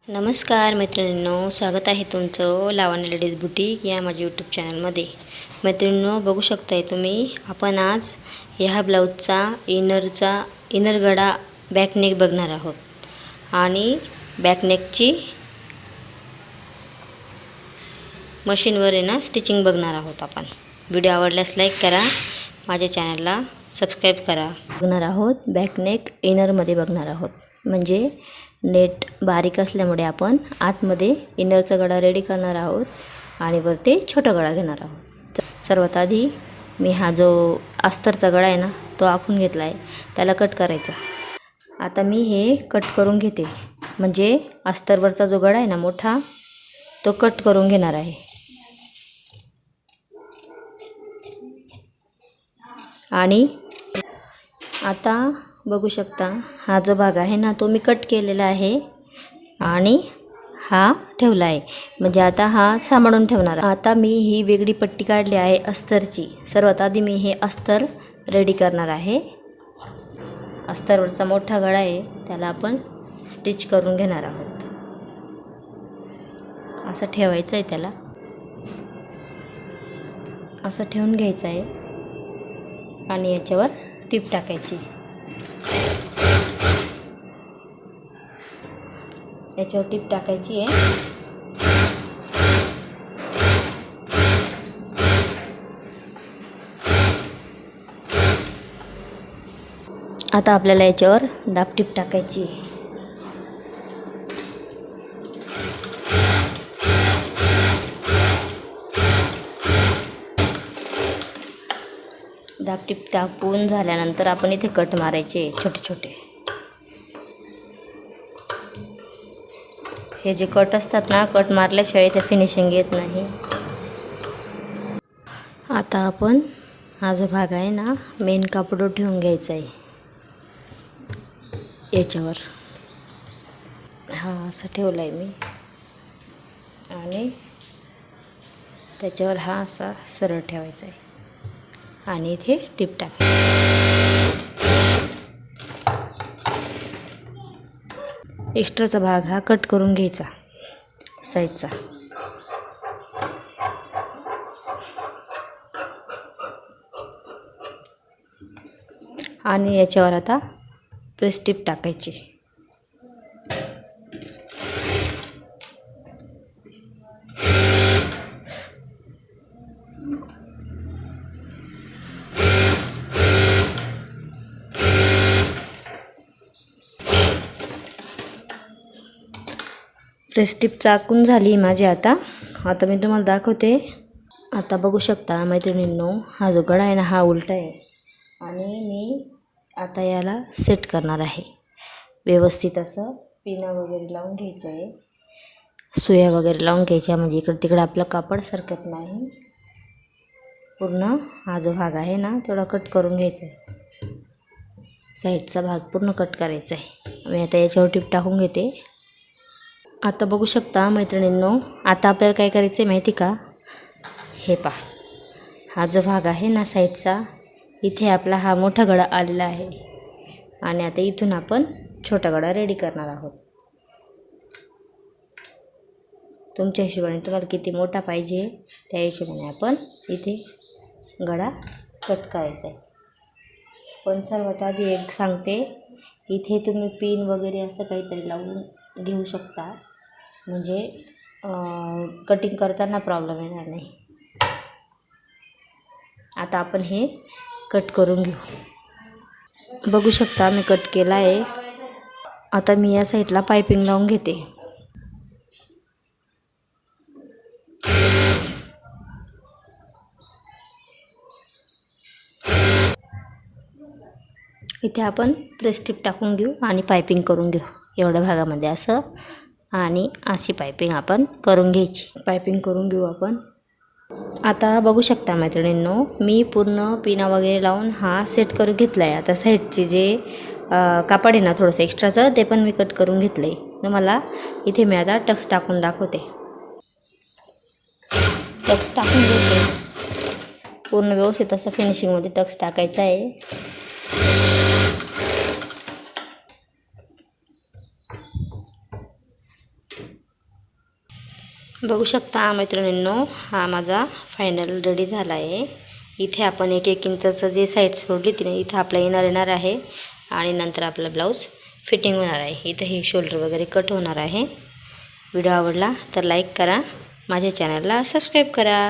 नमस्कार मैत्रिणींनो, स्वागत आहे तुमचं लावण्य लेडीज बुटीक या माझ्या यूट्यूब चॅनलमध्ये। मैत्रिणींनो, बघू शकताय तुम्ही, आपण आज ह्या ब्लाऊजचा इनर गळा बॅकनेक बघणार आहोत आणि बॅकनेकची मशीनवर आहे ना स्टिचिंग बघणार आहोत आपण। व्हिडिओ आवडल्यास लाईक करा, माझ्या चॅनलला सबस्क्राईब करा। बघणार आहोत बॅकनेक इनरमध्ये बघणार आहोत, म्हणजे नेट बारीक असल्यामुळे आपण आतमध्ये इनरचा गळा रेडी करणार आहोत आणि वरती छोटा गळा घेणार आहोत। सर्वात आधी मी हा जो अस्तरचा गळा आहे ना तो आखून घेतला आहे, त्याला कट करायचा। आता मी हे कट करून घेते, म्हणजे अस्तरवरचा जो गळा आहे ना मोठा तो कट करून घेणार आहे। आणि आता बघू शकता, हा जो भाग आहे ना तो मी कट केलेला आहे आणि हा ठेवला आहे, म्हणजे आता हा सांभाळून ठेवणार। आता मी ही वेगळी पट्टी काढली आहे अस्तरची। सर्वात आधी मी हे अस्तर रेडी करणार आहे। अस्तरवरचा मोठा गळा आहे त्याला आपण स्टिच करून घेणार आहोत। असं ठेवायचं आहे, त्याला असं ठेवून घ्यायचं आहे आणि याच्यावर टीप टाकायची। याच्यावर टीप टाकायची आहे। आता आपल्याला याच्यावर दाब टीप टाकायची आहे। दाब टीप टाकून झाल्यानंतर आपण इथे कट मारायचे छोटे छोटे। हे जे कट असतात ना, कट मारल्याशिवाय ते फिनिशिंग येत नाही। आता आपण हा जो भाग आहे ना मेन कापड ठेवून घ्यायचा आहे याच्यावर। हा असं ठेवला आहे मी आणि त्याच्यावर हा असा सरळ ठेवायचा आहे आणि इथे टीप टाकायची। एक्स्ट्राचा भाग हा कट करून घ्यायचा साईडचा। आणि याच्यावर आता प्रेस टीप टाकायची। प्रेस टीप टाकून झाली माझी। आता मी तुम्हाला दाखवते। आता बघू शकता मैत्रिणींनो, हा जो गळा आहे ना हा उलटा आहे आणि मी आता याला सेट करणार आहे व्यवस्थित। असं पिना वगैरे लावून घ्यायचं आहे, सुया वगैरे लावून घ्यायच्या, म्हणजे इकडे तिकडे आपलं कापड सरकत नाही। पूर्ण हा जो भाग आहे ना थोडा कट करून घ्यायचा आहे, साईडचा भाग पूर्ण कट करायचा आहे। मी आता याच्यावर टीप टाकून घेते। आता बघू शकता मैत्रिणींनो, आता आपल्याला काय करायचं आहे माहिती का, हे पहा, हा जो भाग आहे ना साईडचा, इथे आपला हा मोठा गळा आलेला आहे आणि आता इथून आपण छोटा गळा रेडी करणार आहोत। तुमच्या हिशोबाने तुम्हाला किती मोठा पाहिजे त्या हिशोबाने आपण इथे गळा कट करायचा आहे। पण सर्वात आधी एक सांगते, इथे तुम्ही पिन वगैरे असं काहीतरी लावून घेऊ शकता, म्हणजे कटिंग करताना प्रॉब्लेम येणार नाही। आता आपण हे कट करून घेऊ। बघू शकता मी कट केला आहे। आता मी या साईडला पाइपिंग लावून घेते। इथे आपण प्रेस टीप टाकून घेऊ आणि पाइपिंग करून घेऊ एवढ्या भागामध्ये असं, आणि अशी पाइपिंग आपण करून घ्यायची। पाइपिंग करून घेऊ आपण। आता बघू शकता मैत्रिणींनो, मी पूर्ण पिना वगैरे लावून हा सेट करून घेतला आहे। आता साईडचे जे कापड आहे ना थोडंसं एक्स्ट्राचं, ते पण मी कट करून घेतलं आहे। तुम्हाला इथे मी आता टक्स टाकून दाखवते। टक्स टाकून घेते पूर्ण व्यवस्थित असं फिनिशिंगमध्ये टक्स टाकायचा आहे। बघू शकता मैत्रिणींनो, हा माझा फायनल रेडी झाला आहे। इथे आपण 1-1 इंचाचं जे साईड सोडली होती ना, इथं आपला येणार आहे आणि नंतर आपला ब्लाऊज फिटिंग होणार आहे। इथं हे शोल्डर वगैरे कट होणार आहे। व्हिडिओ आवडला तर लाईक करा, माझ्या चॅनलला सबस्क्राईब करा।